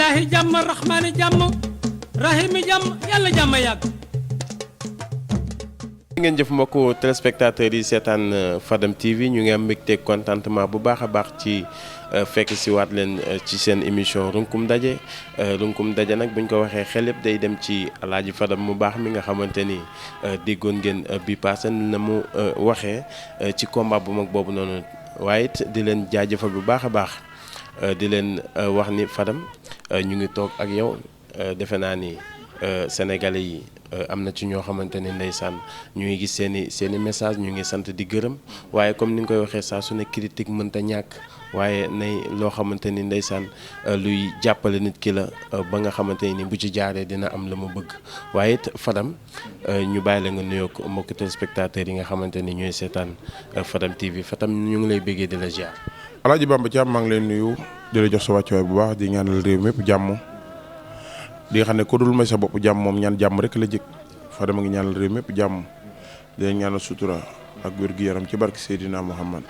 ilaahi jàmm rahmaani jàmm rahimi jàmm yàlla jàmm yàgg. ngeen jëf mbokku téléspectateurs yi seetaan Fadam TV ñu ngi am mbégte contentement bu baax a baax ci fekk si waat leen ci seen émission runkum daje nag buñ ko waxee xel yëpp day dem ci alaaji Fadam mu baax mi nga xamante ni déggoon ngeen bi passé na mu waxee ci combat bu mag boobu noonu waaye it di leen jaajëfal bu baax a baax di leen wax ni Fadam ñu ngi toog ak yow defe naa ni sénégalais yi am na ci ñoo xamante ni ndeysaan ñu ngi gis seen i message ñu ngi sant di gërëm waaye comme ni nga koy waxee saa su ne critique mënta ñàkk waaye nay loo xamante ni ndeysaan luy jàppale nit ki la ba nga xamante ni bu ci jaaree dina am la mu bëgg waaye it Fadam ñu bàyyi la nga nuyoo ko mbokki téléspectateurs yi nga xamante ni ñooy seetaan Fadam TV Fadam ñu ngi lay bëggee di la ziar. Alaaji Bamba Thiam maa ngi lay nuyu di la jox sa wàccuwaay bu baax di ñaanal réew mépp jàmm di nga xam ne ko dul may sa bopp jàmm moom ñaan jàmm rek la jëkk Fadam a ngi ñaanal réew mépp jàmm di leen ñaanal sutura ak wér-gu-yaram ci barke Seydina Muhammad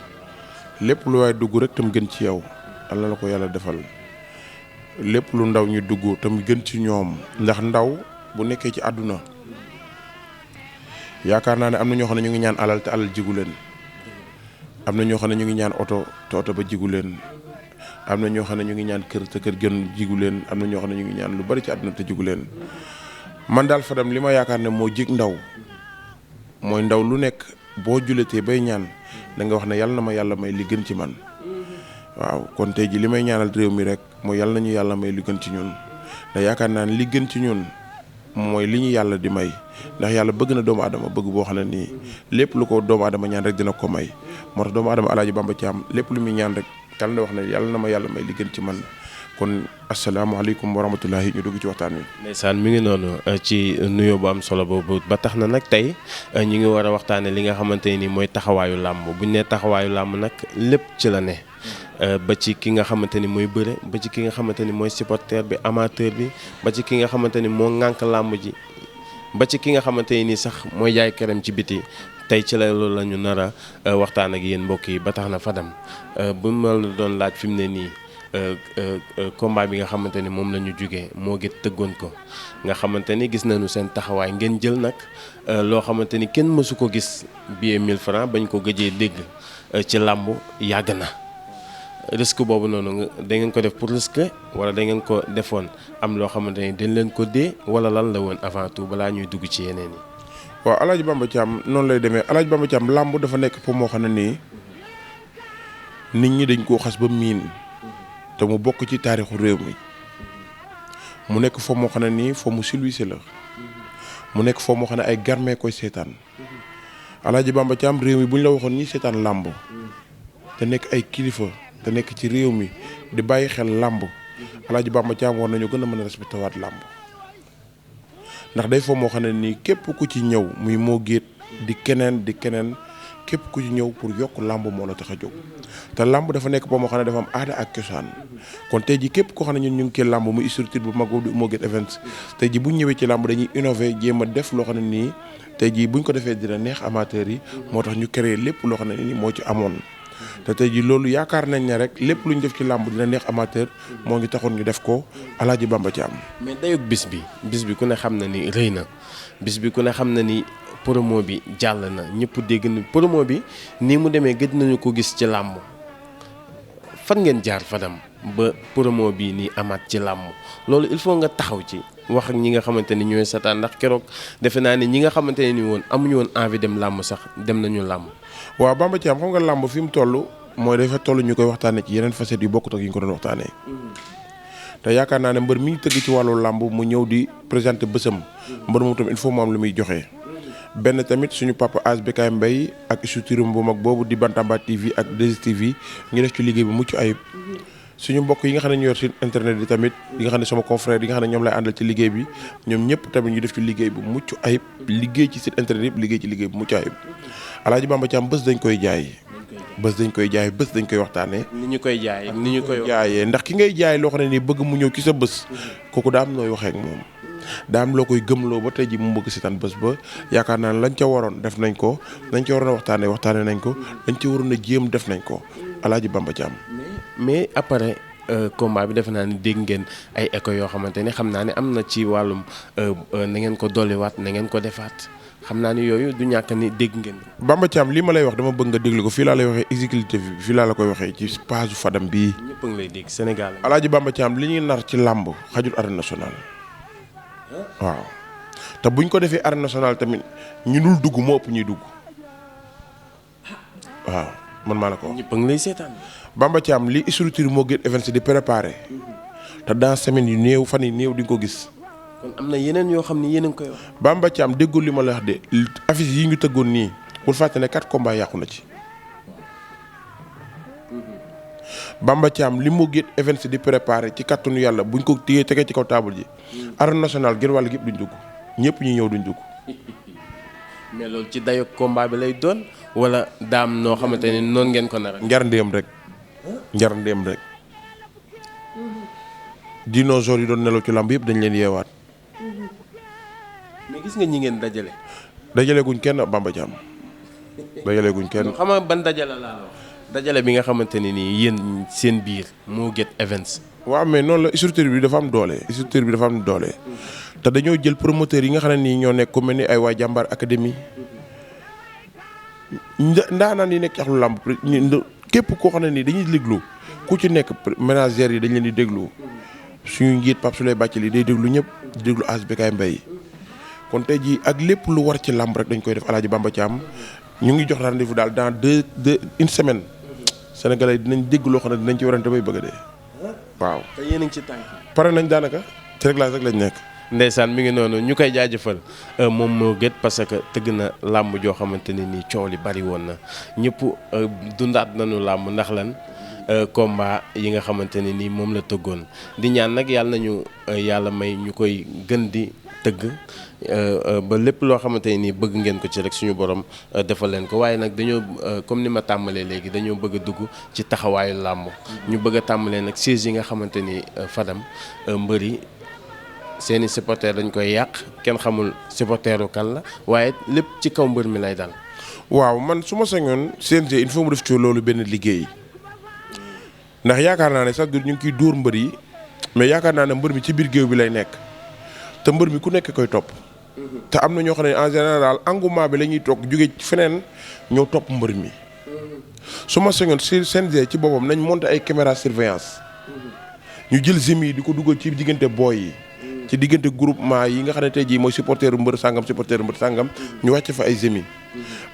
lépp lu waay dugg rek tam gën ci yow Allah la ko yàlla defal lépp lu ndaw ñu dugg tam gën ci ñoom ndax ndaw bu nekkee ci àdduna yaakaar naa ne am na ñoo xam ne ñu ngi ñaan alal te alal jigu leen am na ñoo xam ne ñu ngi ñaan oto te oto ba jigu leen am na ñoo xam ne ñu ngi ñaan kër te kër gën jigu leen am na ñoo xam ne ñu ngi ñaan lu bari ci àdduna te jigu leen man daal Fadam li ma yaakaar ne moo jig ndaw mooy ndaw lu nekk boo juletee bay ñaan da nga wax ne yàlla na ma yàlla may li gën ci man waaw kon tey ji li may ñaanal réew mi rek mooy yàlla nañu yàlla may li gën ci ñun ndax yaakaar naa ne li gën ci ñun mooy li ñu yàlla di may ndax yàlla bëgg na doomu adama bëgg boo xam ne nii lépp lu ko doomu adama ñaan rek dina ko may moo tax doomu adama Alaaji Bamba Thiam lépp lu muy ñaan rek yàlla na wax ne yàlla na ma yàlla may li gën ci man kon asalaamaaleykum wa rahmatullahi ñu dugg ci waxtaan wi. ndeysaan mi ngi noonu ci nuyoo bu am solo boobu ba tax na nag tey ñu ngi war a waxtaanee li nga xamante ni mooy taxawaayu làmb bu ñu nee taxawaayu làmb nag lépp ci la ne ba ci ki nga xamante ni mooy bëre ba ci ki nga xamante ni mooy supporter bi amateur bi ba ci ki nga xamante ni moo ŋànk làmb ji ba ci ki nga xamante ni sax mooy jaay këram ci biti tey ci la loolu la ñu nar a waxtaan ak yéen mbokk yi ba tax na Fadam bu ma la doon laaj fi mu ne nii. combat bi nga xamante ni moom la ñu jugee moo gën tëggoon ko nga xamante ni gis nañu seen taxawaay ngeen jël nag loo xamante ni kenn mësu ko gis billet 1000 francs bañ ko gëjee dégg ci làmb yàgg na risque boobu noonu da ngeen ko def pour risque wala da ngeen ko defoon am loo xamante ni dañ leen ko dee wala lan la woon avant tout balaa ñuy dugg ci yeneen yi. waaw Alaaji Bamba Thiam noonu lay demee Alaaji Bamba Thiam làmb dafa nekk pour moo xam ne nii nit ñi dañ koo xas ba miin. te mu bokk ci taarixu réew mi mu nekk foo moo xam ne nii foo mu silwise la mu nekk foo moo xam ne ay garmee koy seetaan Alaaji Bamba Thiam réew mi bu ñu la waxoon ñi seetaan làmb te nekk ay kilifa te nekk ci réew mi di bàyyi xel làmb Alaaji Bamba Thiam war nañu gën a mën a respecté waat làmb ndax day foo moo xam ne nii képp ku ci ñëw muy moo géet di keneen képp ku ci ñëw pour yokk làmb moo la tax a jóg te làmb dafa nekk boo moo xam ne dafa am aada ak cosaan kon tey ji képp koo xam ne ñun ñu ngi ci làmb muy structure bu mag boobu moo gën events tey ji bu ñu ñëwee ci làmb dañuy innover jéem a def loo xam ne nii tey ji buñ ko defee dina neex amateurs yi moo tax ñu créer lépp loo xam ne nii moo ci amoon te tey ji loolu yaakaar nañ ne rek lépp lu ñu def ci làmb dina neex amateur moo ngi taxoon ñu def ko Alaaji Bamba Thiam. mais dayog bis bi ku ne xam na ni rëy na bis bi ku ne xam na ni promo bi jàll na ñëpp dégg na promo bi nii mu demee gëj nañu ko gis ci làmb fan ngeen jaar Fadam ba promo bi nii amaat ci làmb loolu il faut nga taxaw ci wax ak ñi nga xamante ni ñooy sataan ndax keroog defe naa ni ñi nga xamante ne ni woon amuñu woon envie dem làmb sax dem nañu làmb. waaw Bamba Thiam xam nga làmb fi mu toll mooy dafa toll ñu koy waxtaanee ci yeneen facettes yu bokkut ak yi ñu ko doon waxtaanee. te yaakaar naa ne mbër mi tëgg ci wàllu làmb mu ñëw di présenter bësam mbër moom tamit il faut mu am lu muy joxe. benn tamit suñu papa Asbekaay Mbaye ak structure bu mag boobu di Bantamba TV ak 2STV ñu def ci liggéey bu mucc ayib suñu mbokk yi nga xam ne ñu yor ci internet bi tamit yi nga xam ne sama confrère yi nga xam ne ñoom lay àndal ci liggéey bi ñoom ñëpp tamit ñu def ci liggéey bu mucc ayib liggéey ci site internet yëpp liggéey ci liggéey bu mucc ayib Alaaji Bamba Thiam bés dañ koy jaay bés dañ koy waxtaanee. ni ñu koy jaayee ndax ki ngay jaay loo xam ne nii bëgg mu ñëw ci sa bés kooku daa am nooy waxee ak moom daa am loo koy gëmloo ba tey ji mu bëgg seetaan bés ba yaakaar naa ne lañ ca waroon def nañ ko lañ ca waroon a waxtaanee nañ ko lañ ca waroon a jéem def nañ ko Alaaji Bamba Thiam. mais après combat bi defe naa ni dégg ngeen ay écho yoo xamante ni xam naa ne am na ci wàllum na ngeen ko dolliwaat na ngeen ko defaat xam naa ni yooyu du ñàkk ni dégg ngeen. Bamba Thiam lii ma lay wax dama bëgg nga déglu ko fii laa lay waxee exécutif bi fii laa la koy waxee ci page Fadam bii. ñëpp a ngi lay dégg Sénégal. Alaaji Bamba Thiam li ñuy nar ci làmb xajul arène nationale waaw te buñ ko defee arène nationale tamit ñu dul dugg moo ëpp ñuy dugg waaw man maa la ko wax. ñëpp a ngi lay seetaan. Bamba Thiam li structure moo gën events di préparé te dans semaine yu néew fan yu néew di nga ko gis. kon am na yeneen yoo xam ni yéen a ngi koy wax. Bamba Thiam déggul li ma la wax de affiche yi ñu tëggoon nii bul fàtte ne 4 combats yàqu na ci. Bamba Thiam li mu gét events di préparé ci kattanu yàlla buñ ko téyee tegee ci kaw table ji. arène nationale gën wàll gépp duñ dugg ñëpp ñi ñëw duñ dugg. mais loolu ci dayo combat bi lay doon wala daam noo xamante ne noonu ngeen ko nar a. njar ndéem rek. njar ndéem rek. dinosaures yi doon nelaw ci lamb yëpp dañ leen yeewaat. mais gis nga ñi ngeen dajale. dajale guñ kenn Bamba Thiam. dajale guñ kenn. xam nga ban dajale laa la wax. dajale bi nga xamante ne nii yéen seen biir moo get events. waaw mais noonu la structure bi dafa am doole structure bi dafa am doole. te dañoo jël promoteurs yi nga xam ne nii ñoo nekk ku mel ni ay waa jàmbaar académie. ndaanaan yi nekk ci axlu làmb képp koo xam ne nii dañuy déglu ku ci nekk ménagères yi dañ leen di déglu suñu njiit Pape Souley Bathily day déglu ñëpp di déglu Asbekaay Mbaye kon tey jii ak lépp lu war ci làmb rek dañ koy def Alaaji Bamba Thiam ñu ngi jox rendez-vous daal dans une semaine sénégalais dinañ dégg loo xam ne dinañ ci warante bay bëgg a dee waaw. te yéen a ngi ci tànk. pare nañ daanaka ci réglage rek lañ nekk. ndeysaan mi ngi noonu ñu koy jaajëfal moom moo gët parce que tëgg na làmb joo xamante ne nii coow li bari woon na ñëpp dundaat nañu làmb ndax lan combat yi nga xamante ne nii moom la tëggoon di ñaan nag yàlla nañu yàlla may ñu koy gën di tëgg ba lépp loo xamante ne nii bëgg ngeen ko ci rek suñu borom defal leen ko waaye nag dañoo comme ni ma tàmbalee léegi dañoo bëgg a dugg ci taxawaayu làmb ñu bëgg a tàmbalee nag siège yi nga xamante ni Fadam mbëri seeni supporter dañ koy yàq kenn xamul supporteru kan la waaye lépp ci kaw mbër mi lay dal. waaw man su ma sañoon CNG il faut mu def ci loolu benn liggéey ndax yaakaar naa ne sax ñu ngi kiy dóor mbër yi mais yaakaar naa ne mbër mi ci biir géew bi lay nekk te mbër mi ku nekk koy topp. te am na ñoo xam ne en général engouement bi la ñuy toog jóge feneen ñëw topp mbër mi. su ma sañoon CNG ci boppam nañ monter ay caméra surveillance ñu jël zim yi di ko dugal ci diggante booy yi. ci diggante groupement yi nga xam ne tey jii mooy supporteru mbër sàngam ñu wàcc fa ay zemi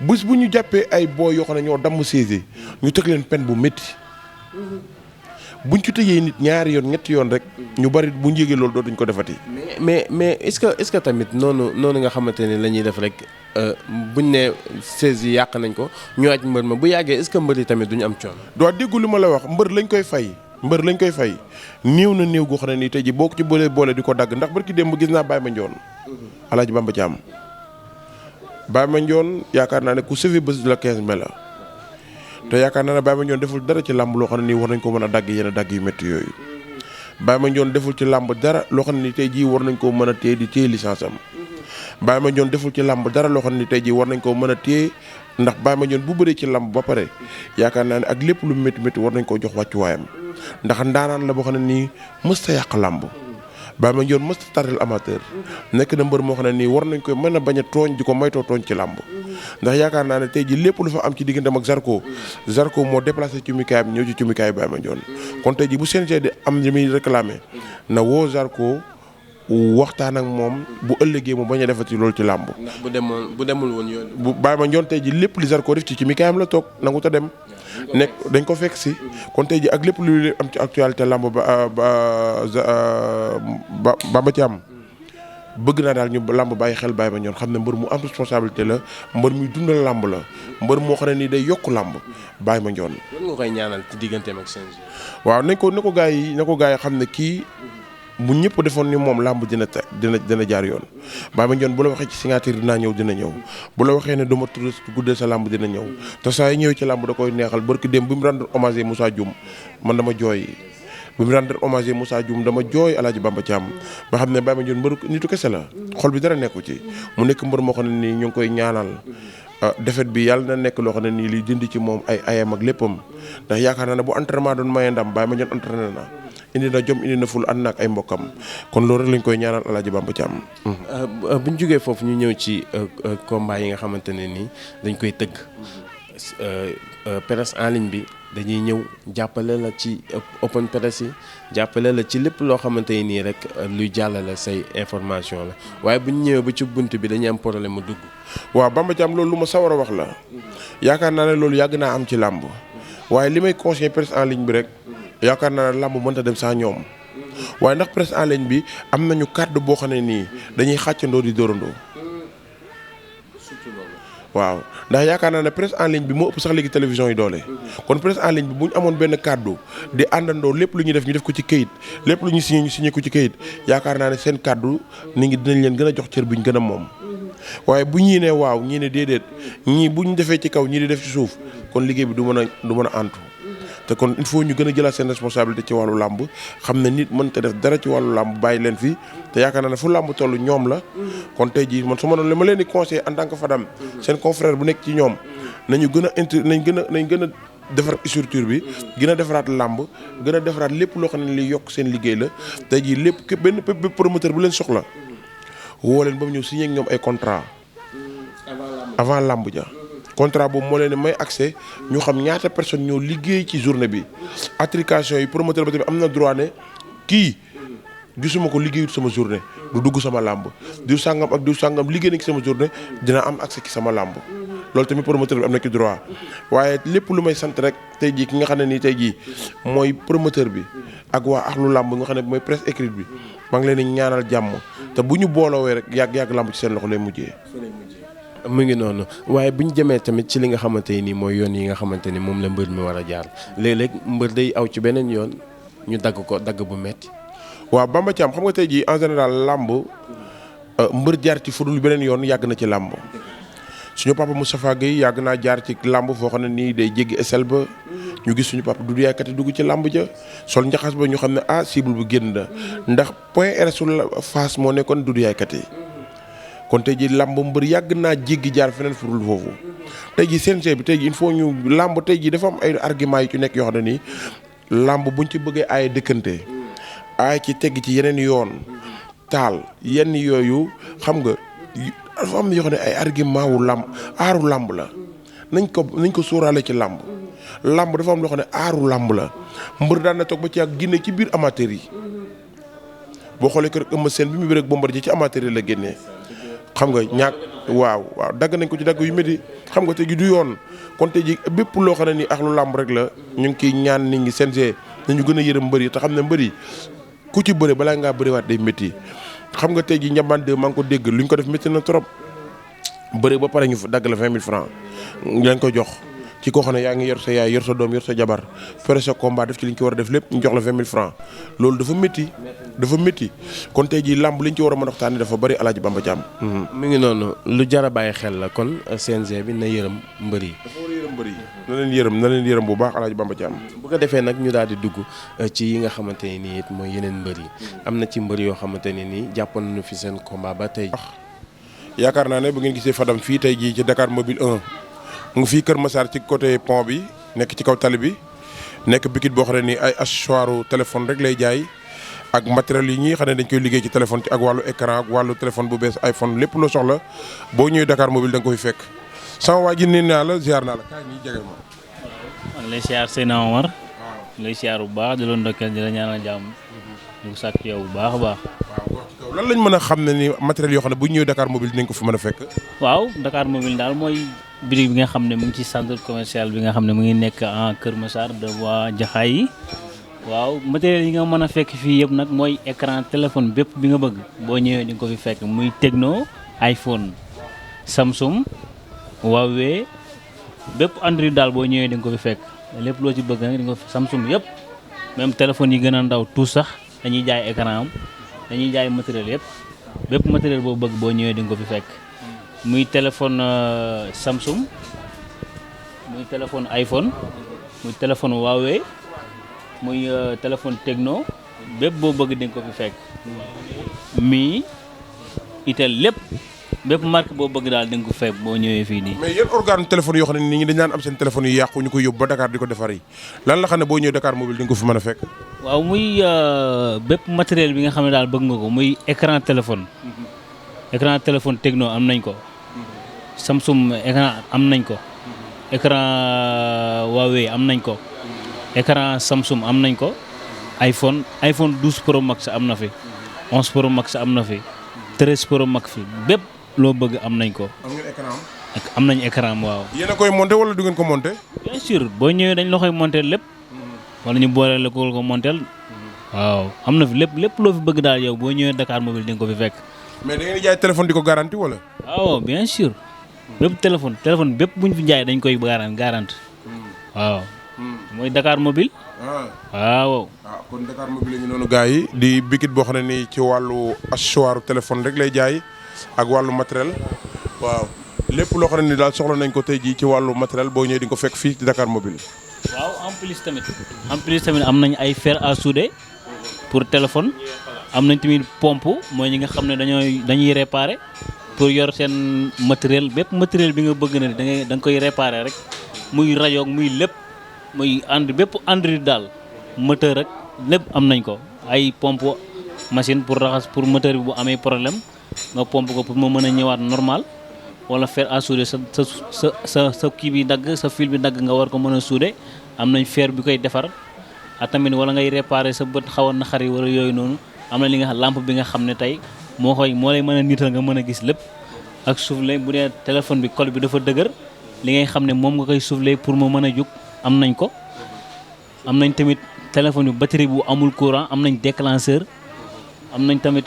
bés bu ñu jàppee ay booy yoo xam ne ñoo damm saisi ñu teg leen peine bu métti buñ ci tëjee nit ñaari yoon ñetti yoon rek ñu bari bu ñu yégee loolu dootuñ ko defati. mais est-ce que tamit noonu nga xamante ne la ñuy def rek buñ ne saisi yi yàq nañ ko ñu aj mbër ma bu yàggee est-ce que mbër yi tamit duñu am coono. doo déggu li ma la wax mbër lañ koy fay néew na néew goo xam ne nii tey ji boo ko ci boole di ko dagg ndax barki démb gis naa Baye Mandione Alaaji Bamba Thiam Baye Mandione yaakaar naa ne ku sauvé bés la 15 mai la te yaakaar naa ne Baye Mandione deful dara ci làmb loo xam ne nii war nañ ko mën a dagg yenn dagg yu métti yooyu Baye Mandione deful ci làmb dara loo xam ne nii tey jii war nañ koo mën a téye di téye licence am Baye Mandione deful ci làmb dara loo xam ne nii tey jii war nañ koo mën a téye ndax Baye Mandione bu bëree ci làmb ba pare yaakaar naa ne ak lépp lu métti métti war nañ koo jox wàccuwaayam ndax ndaanaan la boo xam ne nii mës ta yàq làmb Baye Mandione mës ta tardel amateur nekk na mbër moo xam ne nii war nañ koy mën a bañ a tooñ di ko moytoo tooñ ci làmb ndax yaakaar naa ne tey ji lépp lu fa am ci digganteem ak Zarko moo déplacé ci mikaay bi ñëw ci mikaay Baye Mandione kon tey ji bu CNG di am li muy réclamé na woo Zarko waxtaan ak moom bu ëllëgee mu bañ a defati loolu ci làmb. ndax bu demul woon yoon. bu Baye Mandione tey ji lépp li Zarko def ci mikaayam la toog nangu ta dem. nekk dañ ko fekk si kon tey ji ak lépp lu am ci actualité làmb Bamba Thiam bëgg naa daal ñu làmb bàyyi xel Baye Mandione xam ne mbër mu am responsabilité la mbër muy dundal làmb la mbër moo xam ne nii day yokk làmb Baye Mandione. lan nga koy ñaanal ci digganteem ak CNG. waaw nañ ko gaa yi xam ne kii bu ñëpp defoon ni moom làmb dina jaar yoon Baye Mandione bu la waxee ci signature dinaa ñëw dina ñëw bu la waxee ne duma tudd guddee sa làmb dina ñëw te saa yi ñëwee ci làmb da koy neexal barki dem bi mu rendre hommage Moussa Dioum man dama jooy bi mu rendre hommage Moussa Dioum dama jooy Alaaji Bamba Thiam ba xam ne Baye Mandione mbëru nitu kese la xol bi dara nekku ci mu nekk mbër moo xam ne nii ñu ngi koy ñaanal defet bi yàlla na nekk loo xam ne nii liy dindi ci moom ay ayam ak léppam ndax yaakaar naa ne bu entraînement doon maye ndam Baye Mandione entraîné na indi na jom indi na ful ànd na ak ay mbokkam kon loolu rek lañ koy ñaanal Alaaji Bamba Thiam. bu ñu jógee foofu ñu ñëw ci combat yi nga xamante ne nii dañ koy tëgg presse en ligne bi dañuy ñëw jàppale la ci open presse yi jàppale la ci lépp loo xamante ni nii rek luy jàllale say information la waaye bu ñu ñëwee ba ci bunt bi dañuy am problème mu dugg. waaw Bamba Thiam loolu lu ma sawar a wax la yaakaar naa ne loolu yàgg naa am ci làmb waaye li may conseiller presse en ligne bi rek yaakaar naa ne làmb mënta dem sans ñoom waaye ndax presse en ligne bi am nañu kàddu boo xam ne nii dañuy xàccandoo di dóorandoo. waaw ndax yaakaar naa ne presse en ligne bi moo ëpp sax léegi télévision yi doole kon presse en ligne bi bu ñu amoon benn kàddu di àndandoo lépp lu ñuy def ñu def ko ci këyit lépp lu ñu signé ko ci këyit yaakaar naa ne seen kàddu nit ñi dinañ leen gën a jox cër bi ñu gën a moom waaye bu ñii ne waaw ñii ne déedéet ñii bu ñu defee ci kaw ñii di def ci suuf kon liggéey bi du mën a antu te kon il faut ñu gën a jëlaat seen responsabilité ci wàllu làmb xam ne nit mënta def dara ci wàllu làmb bàyyi leen fi te yaakaar naa ne fu làmb toll ñoom la kon tey jii man su ma doon li ma leen di conseillé en tant que Fadam seen confrère bu nekk ci ñoom nañ gën a defar structure bi gën a defaraat làmb gën a defaraat lépp loo xam ne li yokk seen liggéey la tey jii lépp képp benn promoteur bu leen soxla woo leen ba mu ñëw signé ak ñoom ay contrat avant làmb ja contrat boobu moo leen may accès ñu xam ñaata personne ñoo liggéey ci journée bi attribution yi promoteur ba tamit am na droit ne kii gisuma ko liggéeyut sama journée du dugg sama làmb diw sàngam ak diw sàngam liggéey na ci sama journée dina am accès ci sama làmb loolu tamit promoteur bi am na ci droit waaye lépp lu may sant rek tey jii ki nga xam ne nii tey jii mooy promoteur bi ak waa axlu làmb nga xam ne mooy presse écrite bi maa ngi leen di ñaanal jàmm te bu ñu boolowee rek yàgg làmb ci seen loxo lay mujjee. mu ngi noonu waaye bu ñu jëmee tamit ci li nga xamante ni mooy yoon yi nga xamante ni moom la mbër mi war a jaar léeg-léeg mbër day aw ci beneen yoon ñu dagg ko dagg bu metti waaw Bamba Thiam xam nga tey jii en général làmb mbër jaar ci fudul beneen yoon yàgg na ci làmb suñu papa Moustapha Guèye yàgg naa jaar ci làmb foo xam ne nii day jéggi esel ba ñu gis suñu papa Doudou Yaay dugg ci làmb ja sol njaxas ba ñu xam ne cible bu génn na ndax point R sul face moo nekkoon Doudou Yaay yi kon tey jii làmb mbër yàgg naa jéggi jaar feneen fudul foofu tey jii CNG bi tey jii il faut ñu làmb tey jii dafa am ay argument yu ci nekk yoo xam ne nii làmb buñ ci bëggee ay dëkkante ay ci tegg ci yeneen yoon taal yenn yooyu xam nga dafa am yoo xam ne ay argument wu làmb aaru làmb la nañ ko sóoraale ci làmb dafa am loo xam ne aaru làmb la mbër daan na toog ba ci ak génne ci biir amateur yi boo xoolee kër Eumeu Sène bi mu bëre ak Bombardier ci amateur yi la génnee xam nga ñaak waaw dagg nañ ko ci dagg yu métti xam nga tey ji du yoon kon tey ji bépp loo xam ne nii ak lu làmb rek la ñu ngi ciy ñaan nit ñi CNG nañu gën a yërëm mbër yi te xam ne mbër yi ku ci bëre balaa ngaa bëriwaat day métti xam nga tey ji njambaan de maa ngi ko dégg lu ñu ko def métti na trop bëre ba pare ñu dagg la 20 000 francs lañ ko jox ci koo xam ne yaa ngi yor sa yaay yor sa doom yor sa jabar fere sa combat def ci li ñu ci war a def lépp ñu jox la 20 000 francs loolu dafa métti kon tey jii làmb li ñu ci war a mën a waxtaanee dafa bëri Alaaji Bamba Thiam. mi ngi noonu lu jar a bàyyi xel la kon CNG bi na yërëm mbër yi. dafa war a yërëm mbër yi na leen yërëm bu baax Alaaji Bamba Thiam. bu ko defee nag ñu daal di dugg ci yi nga xamante ne nii it mooy yeneen mbër yi am na ci mbër yoo xamante ne nii jàppoon nañu fi seen combat ba tey. yaakaar naa ne bu ngeen gisee Fadam fii tey jii ci Dakar Mobile 1 mu ngi fii Kër Massar ci côté pont bi nekk ci kaw tali bi nekk bikit boo xam ne nii ay accessoires téléphone rek lay jaay ak matériel yi ñi xam ne dañ koy liggéey ci téléphone ci ak wàllu écran ak wàllu téléphone bu bees iPhone lépp loo soxla boo ñëwee Dakar Mobile da nga ko fi fekk sama waa ji nee naa la ziar naa la kaay ñuy jege ma. maa ngi lay ziar Seydina Omar. waaw lay ziar bu baax di la ndokkeel di la ñaanal jàmm. di ko sàkk yow bu baax a baax. waaw lan lañ mën a xam ne ni matériel yoo xam ne bu ñëwee Dakar Mobile dinañ ko fi mën a fekk. waaw Dakar Mobile daal mooy birig bi nga xam ne mu ngi ci centre commercial bi nga xam ne mu ngi nekk en Kër Massar de waa Jaxaay yi waaw matériel yi nga mën a fekk fii yëpp nag mooy écran téléphone bépp bi nga bëgg boo ñëwee di nga ko fi fekk muy Tecno iPhone Samsung Huawei bépp Android daal boo ñëwee di nga ko fi fekk lépp loo ci bëgg nag di nga ko fi Samsung yëpp même téléphone yi gën a ndaw tout sax dañuy jaay écran am dañuy jaay matériel yëpp bépp matériel boo bëgg boo ñëwee di nga ko fi fekk muy téléphone Samsung muy téléphone iPhone muy téléphone Huawei muy téléphone Tecno bépp boo bëgg di nga ko fi fekk mi itel lépp bépp marque boo bëgg daal di nga ko fekk boo ñëwee fii nii. mais yéen organe téléphone yoo xam ne nit ñi dañ daan am seen téléphone yu yàqu ñu koy yóbbu ba Dakar di ko defar yi lan la xam ne boo ñëwee Dakar mobile di nga ko fi mën a fekk. waaw muy bépp matériel bi nga xam ne daal bëgg nga ko muy écran téléphone. écran téléphone Tecno am nañ ko. Samsung écran am nañ ko. écran Huawei am nañ ko. écran Samsung am nañ ko. iPhone 12 Pro Max am na fi. 11 Pro Max am na fi. 13 Pro Max fi bépp loo bëgg am nañ ko. am ngeen écran am nañ écran waaw. yéen a koy monté wala du ngeen ko monté. bien sûr boo ñëwee dañ la koy monté lépp. wala ñu boole la ko monté. waaw am na fi lépp loo fi bëgg daal yow boo ñëwee Dakar mobile di nga ko fi fekk. mais da ngeen di jaay téléphone di ko garanti wala. waaw bien sûr. bépp téléphone bépp bu ñu fi jaay dañ koy garanti. waaw. mooy Dakar mobile. waaw. kon Dakar mobile la ñu noonu gars yi di bikit boo xam ne nii ci wàllu accessoire téléphone rek lay jaay ak wàllu matériel waaw lépp loo xam ne ni daal soxla nañ ko tey jii ci wàllu matériel boo ñëwee di nga ko fekk fii ci Dakar mobile. waaw en plus tamit am nañ ay fer à souder pour téléphone am nañ tamit pompe mooy ñi nga xam ne dañuy réparer pour yor seen matériel bépp matériel bi nga bëgg na da nga koy réparer rek muy rajo muy lépp muy bépp Android daal moteur rek lépp am nañ ko ay pompe machine pour raxas pour moteur bi bu amee problème nga pompe ko pour mu mën a ñëwaat normal wala fer à souder sa kii bi dagg sa fil bi dagg nga war ko mën a souder am nañ fer bi koy defar ak tamit wala ngay réparer sa bët xaw a naqari wala yooyu noonu am na li nga xam lampe bi nga xam ne tey moo lay mën a niital nga mën a gis lépp ak soufflet bu dee téléphone bi col bi dafa dëgër li ngay xam ne moom nga koy souffler pour mu mën a jóg am nañ ko am nañ tamit téléphone yu batterie bu amul courant am nañ déclencheur am nañ tamit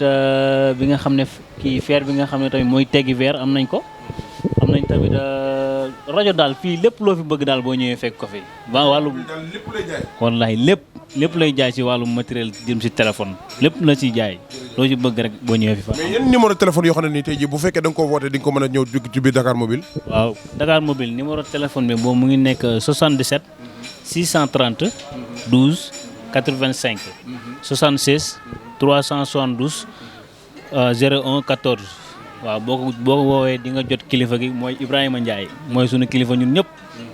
bi nga xam ne kii fer bi nga xam ne tamit mooy teggi verre am nañ ko am nañ tamit rajo daal fii lépp loo fi bëgg daal boo ñëwee fekk ko fi ba wàllu wallahi lépp lay jaay ci wàllu matériel jëm ci téléphone lépp la ciy jaay loo ci bëgg rek boo ñëwee fi fa. mais yéen numéro téléphone yoo xam ne nii tey jii bu fekkee da nga ko woote di nga ko mën a ñëw ci biir Dakar mobile. waaw Dakar mobile numéro téléphone bi boobu mu ngi nekk 77 630 12 85 76 372 01 14 waaw boo ko woowee di nga jot kilifa gi mooy Ibrahima Ndiaye mooy sunu kilifa ñun ñëpp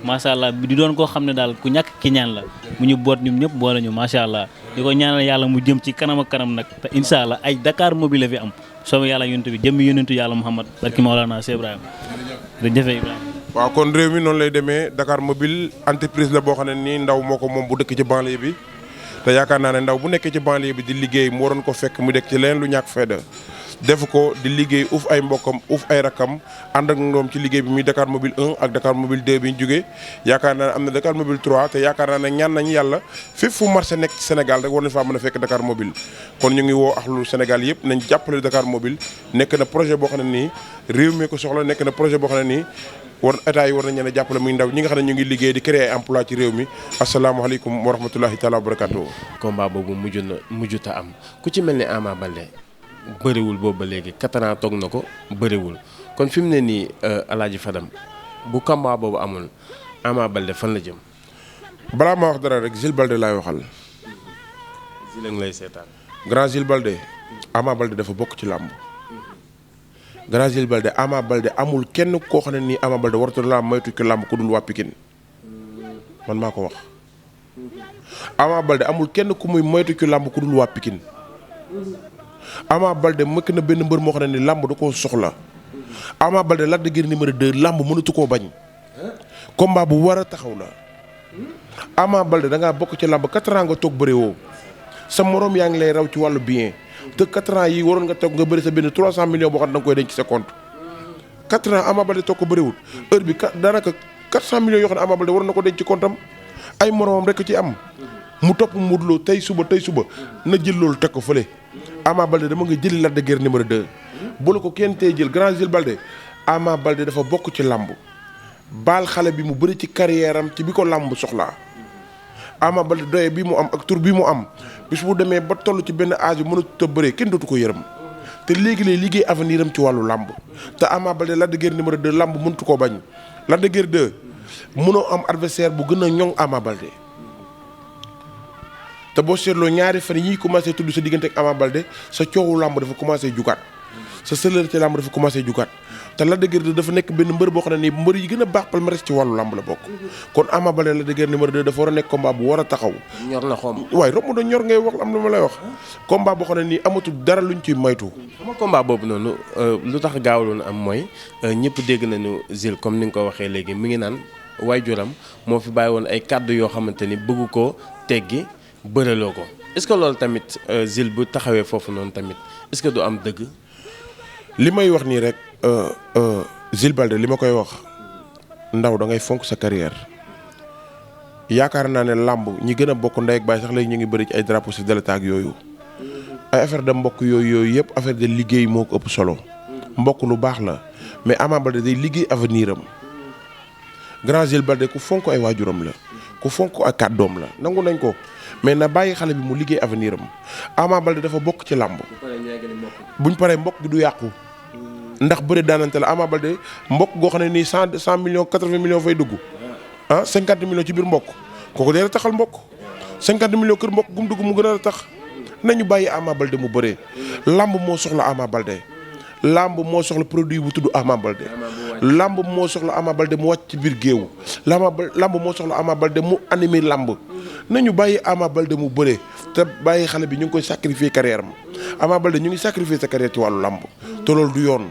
macha allah di doon koo xam ne daal ku ñàkk ki ñaan la mu ñu boot ñun ñëpp boole ñu macha allah di ko ñaanal yàlla mu jëm ci kanam ak kanam nag te incha allah ay Dakar mobile la fi am soobee yàlla yonent bi jëmmi yonentu yàlla Muhammad barki Maolana Cheikh Ibrahima jërëjëf Ibrahima. waaw kon réew mi noonu lay demee Dakar mobile entreprise la boo xam ne nii ndaw moo ko moom bu dëkk ci banlieue bi te yaakaar naa ne ndaw bu nekkee ci banlieue bi di liggéey mu waroon ko fekk mu dekk ci leen lu ñàkk fayda def ko di liggéey uuf ay mbokkam uuf ay rakkam ànd ak ñoom ci liggéey bi muy Dakar mobile 1 ak Dakar mobile 2 bi ñu jógee yaakaar naa ne am na Dakar mobile 3 te yaakaar naa ne ñaan nañu yàlla fépp fu marché nekk ci Sénégal rek war nañ faa mën a fekk Dakar mobile kon ñu ngi woo axlu Sénégal yëpp nañ jàppale Dakar mobile nekk na projet boo xam ne nii réew mi ko soxla nekk na projet boo xam ne nii war état yi war nañ leen a jàppale muy ndaw ñi nga xam ne ñu ngi liggéey di créer ay emploi ci réew mi asalaamaaleykum wa rahmatulahi taala wa barakatuh. combat boobu mujjuta am ku ci mel ni Ama Baldé bëriwul boobu ba léegi 4 ans toog na ko bëriwul kon fi mu ne nii Alaaji Fadam bu combat boobu amul Ama Baldé fan la jëm. balaa ma wax dara rek Jules Baldé laay waxal. Jules ngi lay seetaan. grand Jules Baldé Ama Baldé dafa bokk ci làmb. grand Jules Baldé Ama Baldé amul kenn koo xam ne nii Ama Baldé waratu la moytu ci làmb ku dul waa Pikine man maa ko wax. Ama Baldé amul kenn ku muy moytu ci làmb ku dul waa Pikine. Ama Baldé mëkk na benn mbër moo xam ne ni làmb da koo soxla. Ama Baldé Lac de Guiers numéro 2 làmb mënatu koo bañ. combat bu war a taxaw la. Ama Baldé da ngaa bokk ci làmb 4 ans nga toog bëre woo sa morom yaa ngi lay raw ci wàllu bien te 4 ans yi waroon nga toog nga bëri sa benn 300 millions boo xam ne da nga koy denc ci sa compte. 4 ans Ama Baldé toog ko bëriwul heure bi daanaka 400 millions yoo xam ne Ama Baldé waroon na ko denc ci compte am ay moromam rek ci am mu topp Modou Lo tey suba na jël loolu teg ko fële. Ama Baldé dama nga jëli Lac de Guiers numéro 2 bu la ko kenn tey jël grand Jules Baldé Ama Baldé dafa bokk ci làmb baal xale bi mu bëri ci carrière am ci bi ko làmb soxlaa. Ama Baldé doye bi mu am ak tur bi mu am bis bu demee ba toll ci benn âge bi mënatu a bëree kenn dootu ko yërëm te léegi lay liggéey avenir am ci wàllu làmb te Ama Baldé Lac de Guiers numéro 2 làmb mënatu koo bañ Lac de Guiers 2 mënoo am adversaire bu gën a ñoŋ Ama Baldé te boo seetloo ñaari fan yi commencé tudd sa diggante ak Ama Baldé sa coowu làmb dafa commencé jugaat sa célébrité ci làmb dafa commencé jugaat te Lac de Guiers dafa nekk benn mbër boo xam ne nii mbër yi gën a baax palmarès ci wàllu làmb la bokk kon Ama Baldé Lac de Guiers numéro 2 dafa war a nekk combat bu war a taxaw ñor na xom waaye romb da ñor ngay wax am na ma lay wax combat boo xam ne nii amatul dara luñ ciy moytu xam nga combat boobu noonu lu tax gaawloon am mooy ñëpp dégg nañu Zil comme ni nga ko waxee léegi mi ngi naan waajuram moo fi bàyyi woon ay kàddu yoo xamante ni bëgg ko teggi bëraloo ko est-ce que loolu tamit Zil bu taxawee foofu noonu tamit est-ce que du am dëgg. li may wax nii rek Zil Baldé li ma koy wax ndaw da ngay fonk sa carrière yaakaar naa ne làmb ñi gën a bokk ndey ak baay sax léegi ñu ngi bëri ci ay drapeau chef de l'État ak yooyu ay affaire de mbokk yooyu yëpp affaire de liggéey moo ko ëpp solo mbokk lu baax la mais Ama Baldé day liggéey avenir am grand Zil Baldé ku fonk ay waajuram la ku fonk ay kàddoom la nangu nañ ko mais na bàyyi xale bi mu liggéey avenir am Ama Baldé dafa bokk ci làmb buñ paree mbokk gi du yàqu ndax bëri daanante la Ama Baldé mbokk goo xam ne nii 100 millions 80 millions fay dugg 50 millions ci biir mbokk kooku dee taxal mbokk 50 millions kër mbokk gum dugg mu gën a tax nañu bàyyi Ama Baldé mu bëree làmb moo soxla Ama Baldé lamb moo soxla produit bu tudd Ama Baldé lamb moo soxla Ama Baldé mu wàcc ci biir géew lamb moo soxla Ama Baldé mu animé lamb nañu bàyyi Ama Baldé mu bëre te bàyyi xale bi ñu ngi koy sacrifier carrière am Ama Baldé ñu ngi sacrifier sa carrière ci wàllu lamb te loolu du yoon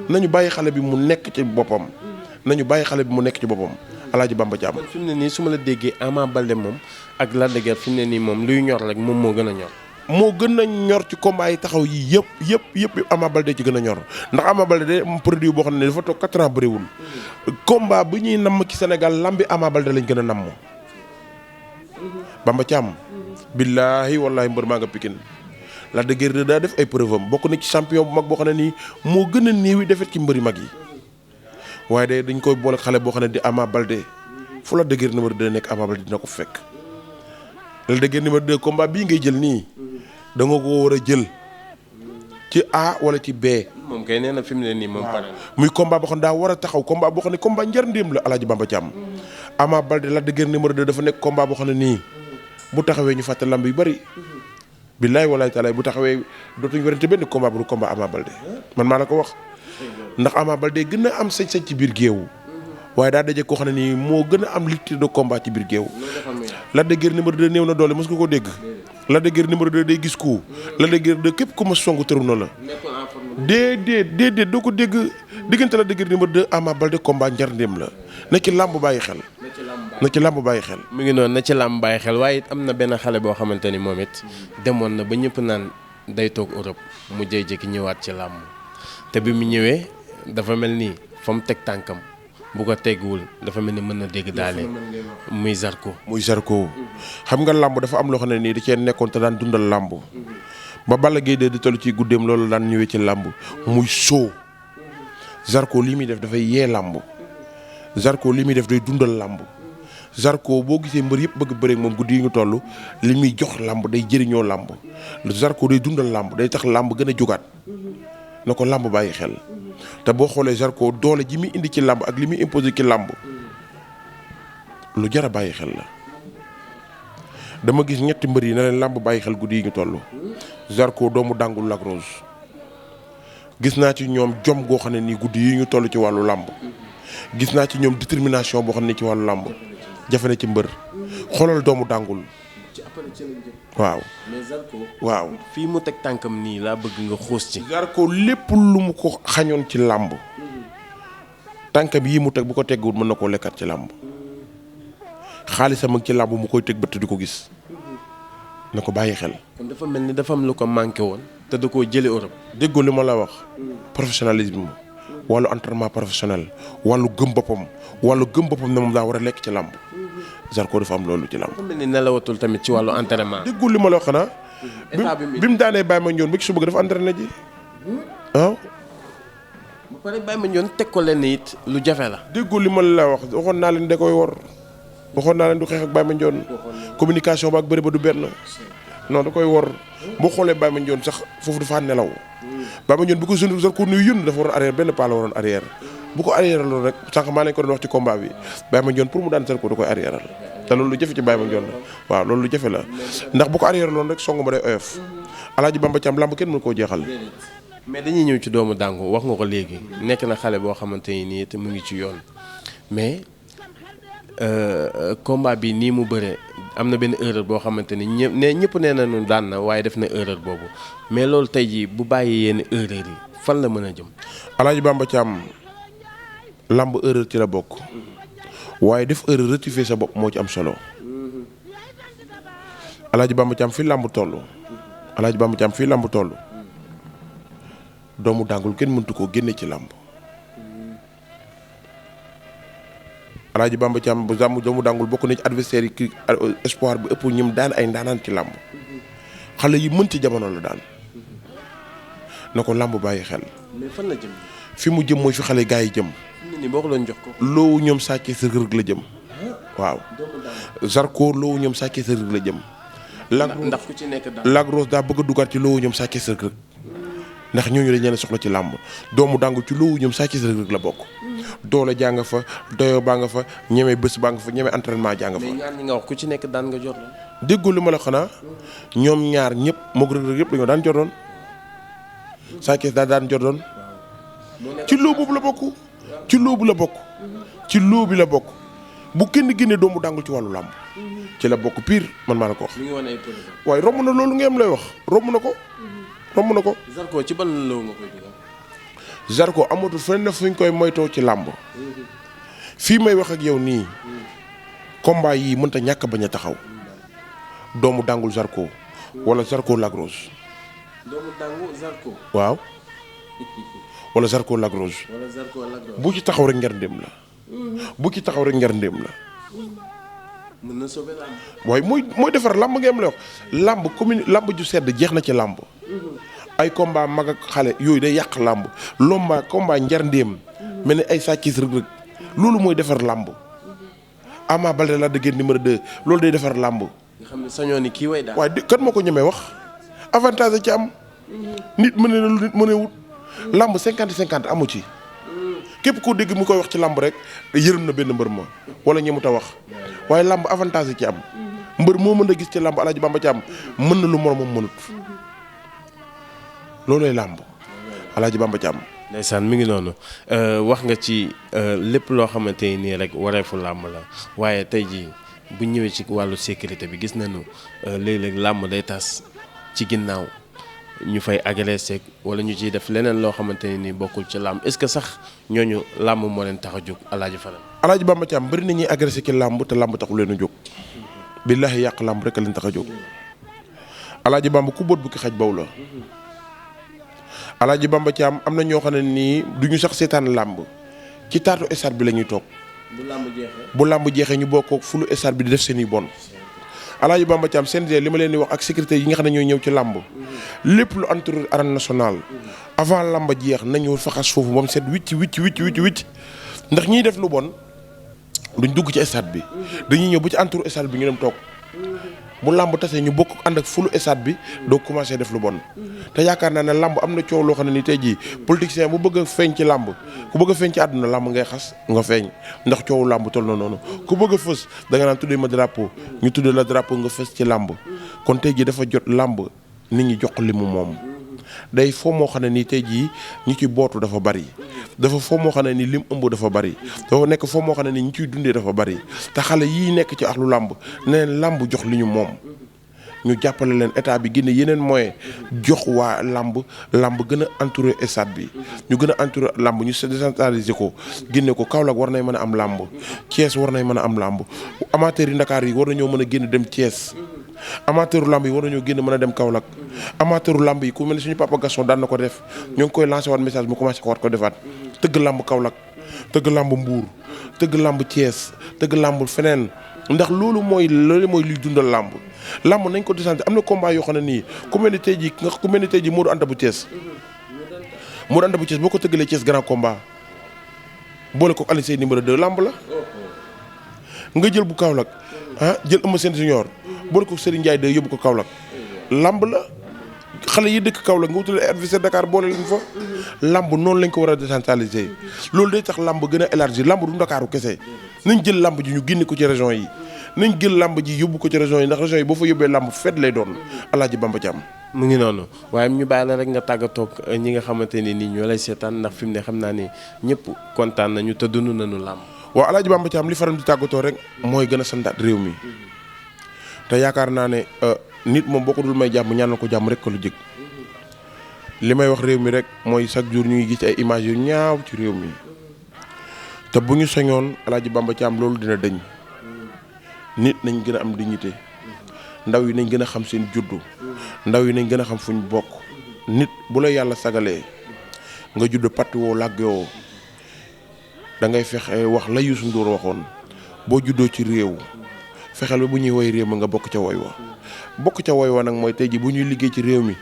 nañu bàyyi xale bi mu nekk ci boppam nañu bàyyi xale bi mu nekk ci boppam Alaaji Bamba Thiam. fi mu ne nii su ma la déggee Ama Baldé moom ak Lac de Guiers fi mu ne nii moom luy ñor rek moom moo gën a ñor. moo gën a ñor ci combat yi taxaw yi yëpp Ama Baldé ci gën a ñor ndax Ama Baldé de produit boo xam ne dafa toog 4 ans bëriwul combat bi ñuy namm ci Sénégal lambi Ama Baldé lañ gën a namm Bamba Thiam billaahi wallaahi mbër maa nga Pikine Lac de Guiers daa def ay preuve am bokk na ci champion bu mag boo xam ne nii moo gën a néewi defet ci mbëri mag yi waaye de dañ koy boole xale boo xam ne di Ama Baldé fu Lac de Guiers numéro 2 nekk Ama Baldé dina ko fekk Lac de Guiers numéro 2 combat bii ngay jël nii da nga ko war a jël ci A wala ci B. moom kay nee na fi mu ne nii moom pare muy combat boo xam ne daa war a taxaw combat boo xam ne combat njëriñam la Alaaji Bamba Thiam. Ama Baldé Lac de Guiers numéro 2 dafa nekk combat boo xam ne nii bu taxawee ñu fàtte lamb yu bari. billaay walaay taalaay bu taxawee dootuñu werante benn combat bu du combat Ama Baldé man maa la ko wax ndax Ama Baldé gën a am sañ-sañ ci biir géew waaye daa daje koo xam ne nii moo gën a am litre de combat ci biir géew. Lac de Guiers numéro 2 néew na doole mos nga ko dégg. Lac de Guiers numéro 2 day gis ko Lac de Guiers 2 képp ku ma songu tëru na la. déedéet doo ko dégg diggante Lac de Guiers numéro 2 Ama Baldé combat njarndéem la na ci làmb bàyyi xel. na ci làmb bàyyi xel. mu ngi noonu na ci làmb bàyyi xel waaye it am na benn xale boo xamante ni moom it demoon na ba ñëpp naan day toog Europe mu jékki ñëwaat ci làmb te bi mu ñëwee dafa mel ni fa mu teg tànkam bu ko tegguwul dafa mel ni mën na dégg daale muy Zarko. xam nga làmb dafa am loo xam ne nii da cee nekkoon te daan dundal làmb ba Balla Gaye de di toll ci guddeem loolu daan ñëwee ci làmb muy soo Zarko lii muy def dafay yee làmb Zarko lii muy def day dundal làmb Zarko boo gisee mbër yëpp bëgg bëre moom guddi yi ñu toll li muy jox làmb day jëriñoo làmb Zarko day dundal làmb day tax làmb gën a jógaat na ko làmb bàyyi xel te boo xoolee Zarko doole ji muy indi ci làmb ak li muy imposé ci làmb lu jar a bàyyi xel la dama gis ñetti mbër yi na leen làmb bàyyi xel guddi yi ñu toll Zarko doomu dàngul Lac Rose gis naa ci ñoom jom goo xam ne nii guddi yi ñu toll ci wàllu làmb gis naa ci ñoom détermination boo xam ne ci wàllu làmb jafe na ci mbër xoolal doomu dàngul waaw. mais Zarko waaw fii mu teg tànkam nii laa bëgg nga xuus ci. Zarko lépp lu mu ko xañoon ci làmb tànkam yii mu teg bu ko tegguwul mën na koo lekkat ci làmb xaalisam ak ci làmb mu koy teg bët di ko gis na ko bàyyi xel. kon dafa mel ni dafa am lu ko manqué woon te da koo jëlee Europe. déggoo li ma la wax professionnalisme wàllu entraînement professionnel wàllu gëm boppam ne moom daa war a lekk ci làmb Zarko dafa am loolu ci làmb. dafa mel ni nelawatul tamit ci wàllu entraînement. déggoo li ma la wax xanaa. bi mu daanee Baye Mandione ba ci suba dafa entraîné ji waaw. ba pare Baye Mandione teg ko leen it lu jafe la. déggoo li ma la wax waxoon naa leen da koy wor waxoon naa leen du xeex ak Baye Mandione communication ba ak bëri ba du benn non da koy wor boo xoolee Baye Mandione sax foofu dafa nelaw Baye Mandione bu ko jeune Zarko nuyu yëndu dafa waroon arrière benn pas la waroon arrière bu ko arrière loolu rek sànq maa leen ko doon wax ci combat bi Baye Mandione pour mu daan Zarko da koy arrière te loolu lu jafe ci Baye Mandione la waaw loolu lu jafe la ndax bu ko arrière loolu rek song ma day oyof Alaaji Bamba Thiam lamb kenn mënu koo jeexal mais dañuy ñëw ci doomu Dangu wax nga ko léegi nekk na xale boo xamante ni nii te mu ngi ci yoon mais combat bi nii mu bëre am na benn erreur boo xamante ni ñëpp nee nañu daan na waaye def na erreur boobu mais loolu tey jii bu bàyyi yenn erreur yi fan la mën a jëm. Alaaji Bamba Thiam lamb erreur ci la bokk waaye def erreur rectifier sa bopp moo ci am solo Alaaji Bamba Thiam fii lamb toll Alaaji Bamba Thiam fii lamb toll doomu Dangul kenn mëntu koo génne ci lamb Alaaji Bamba Thiam bu jàmm doomu Dangul bokk na ci adversaire yi ki espoir bi ëpp ñim daan ay ndaanaan ci lamb xale yi mën ci jamono la daan na ko lamb bàyyi xel. mais fan la jëm. fi mu jëm mooy fi xale gaa yi jëm. ni boo ko doon jox ko. loowu ñoom sàccee sa rëg la jëm. waaw. Zarko loowu ñoom sàccee sa rëg la jëm. ndax ku ci nekk daal Lac Rose daa bëgg a dugaat ci loowu ñoom sàccee sa rëg ndax ñooñu dañ leen soxla ci làmb doomu Dangu ci loowu ñoom sàccee sa rëg la bokk. doole jaa nga fa doyo baa nga fa ñeme bés baa nga fa ñeme entraînement jaa nga fa. mais ñaar ñi nga wax ku ci nekk daan nga jot la. déggoo li ma la xanaa ñoom ñaar ñëpp moog rëg rëg yëpp dañoo daan jotoon sàccee daa daan jotoon ci loo boobu la bokk ci loo bu la bokk ci loo bi la bokk bu kenn génnee doomu Dangul ci wàllu làmb ci la bokk pire man maa la ko wax. mi ngi wane ay waaye romb na loolu ngeen lay wax romb na ko. romb na ko. Zarko ci ban loo nga koy dugal. Zarko amatul fenn fuñ koy moytoo ci làmb fii may wax ak yow nii combat yii mënta ñàkk bañ a taxaw doomu Dangul Zarko wala Zarko Lac Rose. doomu Dangu Zarko. waaw wala Zarko Lac Rose. wala Zarko Lac Rose. bu ci taxaw rek njar ndéem la. bu ci taxaw rek njar ndéem la. mën na sauver làmb. waaye mooy defar làmb ngeen lay wax làmb commune làmb ju sedd jeex na ci làmb. ay combat mag ak xale yooyu day yàq làmb lomba combat njar ndéem mel ni ay sàccis rëg-rëg loolu mooy defar làmb. Ama Baldé la dëggeen numéro 2 loolu day defar làmb. nga xam ne sañoon ni kii way daal. waaye kan moo ko ñemee wax avantage ci am nit mën na lu nit mën a wut làmb 50-50 amu ci képp koo dégg mu koy wax ci làmb rek yërëm na benn mbër ma wala ñemut a wax waaye làmb avantage ci am mbër moo mën a gis ci làmb Alaaji Bamba ci am mën na lu moromam mënut loolooy làmb Alaaji Bamba ci am. ndeysaan mi ngi noonu wax nga ci lépp loo xamante nii rek wareefu làmb la waaye tey jii bu ñëwee ci wàllu sécurité bi gis nañu léeg-léeg làmb day tas ci ginnaaw ñu fay agressé wala ñu ciy def leneen loo xamante ne nii bokkul ci làmb est-ce que sax ñooñu làmb moo leen tax a jóg Alaaji Fadam. Alaaji Bamba ci am bëri na ñuy agressé ci làmb te làmb taxu leen a jóg billaahi yàq làmb rek a leen tax a jóg Alaaji Bamba ku boot bu ki xaj baw la. Alaaji Bamba ci am na ñoo xam ne nii duñu sax seetaan làmb ci taatu stade bi la ñuy toog. bu làmb jeexee ñu bokk fulu stade bi di def seen i bon. Alaaji Bamba Thiam CNG li ma leen di wax ak sécurité yi nga xam ne ñooy ñëw ci làmb lépp lu entouré arène nationale avant làmb jeex nañu faxas foofu moom set wicc ndax ñiy def lu bon duñ dugg ci stade bi dañuy ñëw ba ci entouré stade bi ñu dem toog bu làmb tasee ñu bokk ànd ak fulu stade bi doo commencé def lu bon te yaakaar naa ne làmb am na coow loo xam ne ni tey jii politicien bu bëgg a feeñ ci làmb ku bëgg a feeñ ci àdduna làmb ngay xas nga feeñ ndax coowu làmb toll na noonu ku bëgg a fës da nga naan tuddee ma drapeau ñu tuddee la drapeau nga fës ci làmb kon tey jii dafa jot làmb nit ñi jox li mu moom day foo moo xam ne nii tey jii ñu ci bootu dafa bari dafa foo moo xam ne nii lim ëmb dafa bari dafa nekk foo moo xam ne nii ñu ciy dundee dafa bari te xale yii nekk ci axlu làmb neneen làmb jox li ñu moom ñu jàppale leen état bi génne yeneen moyen jox waa làmb gën a entouré stade bi ñu gën a entouré làmb ñu décentraliser ko génne ko Kaolack war nay mën a am làmb Thiès war nay mën a am làmb amateur yi Ndakaar yi war nañoo mën a génn dem Thiès amateuru làmb yi war nañoo génn mën a dem Kaolack amateuru làmb yi ku mel ne suñu papa Gaston daan na ko def ñoo ngi koy lancé waat message mu commencé ko waat ko defaat tëgg làmb Kaolack tëgg làmb Mbour tëgg làmb Thiès tëgg làmb feneen ndax loolu mooy luy dundal làmb nañ ko descente am na combat yoo xam ne nii ku mel ni tey jii Modou Anta bu Thiès boo ko tëggalee Thiès grand combat boole ko Alioune Seye numéro 2 làmb la nga jël bu Kaolack jël Eumeu Sène Junior boole ko Serigne Ndiaye 2 yóbbu ko Kaolack làmb la xale yi dëkk Kaolack nga wutale ay adversaire Dakar boole leen fa làmb noonu lañ ko war a décentraliser loolu day tax làmb gën a élargir làmb du Ndakaaru kese nañ jël làmb ji ñu génne ko ci région yi nañ jël làmb ji yóbbu ko ci région yi ndax région yi boo fa yóbbee làmb fête lay doon Alaaji Bamba Thiam mu ngi noonu waaye ñu bàyyi la rek nga tàggatoo ak ñi nga xamante ni nii ñoo lay seetaan ndax fi mu ne xam naa ni ñëpp kontaan nañu te dund nañu làmb. waaw Alaaji Bamba Thiam li faram di tàggatoo rek mooy gën a santaat réew mi te yaakaar naa ne nit moom boo ko dul may jàmm ñaanal ko jàmm rek ko lu jëg li may wax réew mi rek mooy chaque jour ñu ngi gis ay images yu ñaaw ci réew mi te bu ñu soñoon Alaaji Bamba Thiam loolu dina dëñ nit nañ gën a am dignité ndaw yi nañ gën a xam seen juddu ndaw yi nañ gën a xam fuñ bokk nit bu la yàlla sagalee nga judd patt woo làgg yoo da ngay fexe wax la Youssou Ndour waxoon boo juddoo ci réew fexeel ba bu ñuy woy réew mi nga bokk ca woy wa bokk ca woy wa nag mooy tey ji bu ñuy liggéey ci réew mi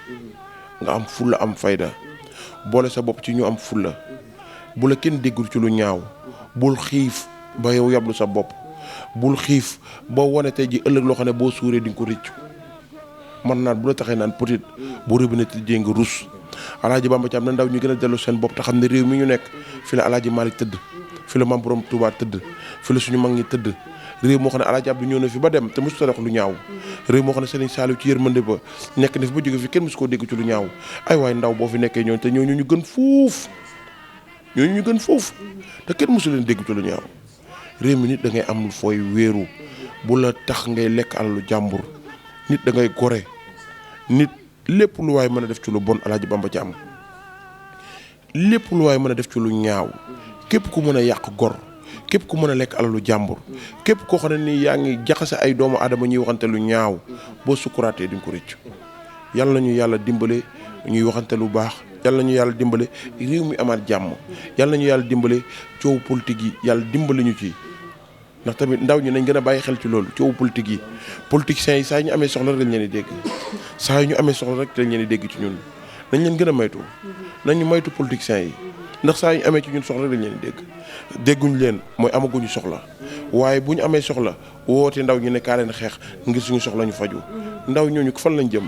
nga am fulla am fayda boole sa bopp ci ñu am fulla bu la kenn déggul ci lu ñaaw bul xiif ba yow yablu sa bopp bul xiif ba wane tey ji ëllëg loo xam ne boo suuree di nga ko rëccu man naan bu la taxee naan peut-être bu robinet tëjee nga rus Alaaji Bamba Thiam na ndaw ñu gën a dellu seen bopp te xam ne réew mi ñu nekk fi la Alaaji Malick tëdd fi la Maam Borom Touba tëdd fi la suñu mag ñi tëdd réew moo xam ne Alaaji Abdou ñëw na fi ba dem te mosu ta wax lu ñaaw réew moo xam ne Serigne Saliou ci yërmande ba nekk na fi ba jóge fi kenn mosu koo dégg ci lu ñaaw ay waay ndaw boo fi nekkee ñooñu te ñooñu ñu gën fuuf te kenn mosu leen dégg ci lu ñaaw réew mi nit da ngay am lu fooy wéeru bu la tax ngay lekk alalu jàmbur nit da ngay gore nit lépp lu waay mën a def ci lu bon Alaaji Bamba Thiam lépp lu waay mën a def ci lu ñaaw képp ku mën a yàq gor képp ku mën a lekk alalu jàmbur képp koo xam ne nii yaa ngi jaxase ay doomu aadama ñuy waxante lu ñaaw boo sukkuraatee di nga ko rëcc yàlla nañu yàlla dimbale ñuy waxante lu baax yàlla nañu yàlla dimbale réew mi amaat jàmm yàlla nañu yàlla dimbale coow politique yi yàlla dimbale ñu ci ndax tamit ndaw ñi nañ gën a bàyyi xel ci loolu coow politique yi politiciens yi saa ñu amee soxla rek lañ leen di dégg saa yu ñu amee soxla rek lañ leen di dégg ci ñun nañ leen gën a maytu nañu maytu politiciens yi ndax saa yu ñu amee ci ñun soxla rek lañ leen di dégg dégguñ leen mooy amaguñu soxla waaye bu ñu amee soxla woote ndaw ñu ne kaa leen xeex ngir suñu soxla ñu faju ndaw ñooñu fan lañ jëm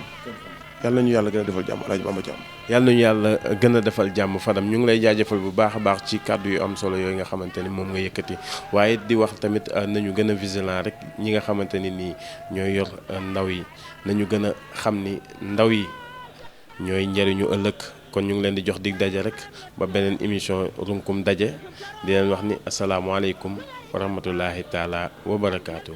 yàlla nañu yàlla gën a defal jàmm Alaaji Bamba Thiam yàlla nañu yàlla gën a defal jàmm Fadam ñu ngi lay jaajëfal bu baax a baax ci kàddu yu am solo yooyu nga xamante ni moom nga yëkkati waaye di wax tamit nañu gën a vigilant rek ñi nga xamante ni nii ñooy yor ndaw yi nañu gën a xam ni ndaw yi ñooy njëriñu ëllëg kon ñu ngi leen di jox dig daje rek ba beneen émission runkum daje di leen wax ni asalaamaaleykum wa rahmatullahi taala wa barakaatu.